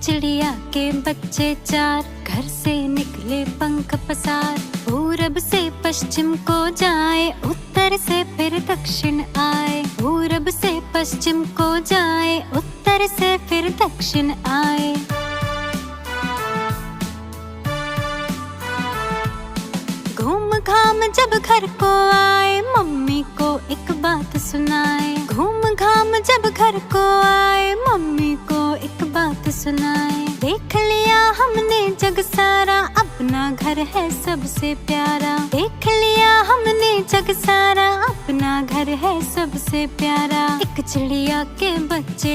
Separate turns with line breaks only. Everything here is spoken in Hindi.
चिड़िया के बच्चे चार, घर से निकले पंख पसार। पूरब से पश्चिम को जाए, उत्तर से फिर दक्षिण आए। पूरब से पश्चिम को जाए, उत्तर से फिर दक्षिण आए। घूम घाम जब घर को आए, मम्मी को एक बात सुनाए। घूम घाम जब घर को आए, मम्मी को एक बात सुनाए। देख लिया हमने जग सारा, अपना घर है सबसे प्यारा। देख लिया हमने जग सारा, अपना घर है सबसे प्यारा। एक चिड़िया के बच्चे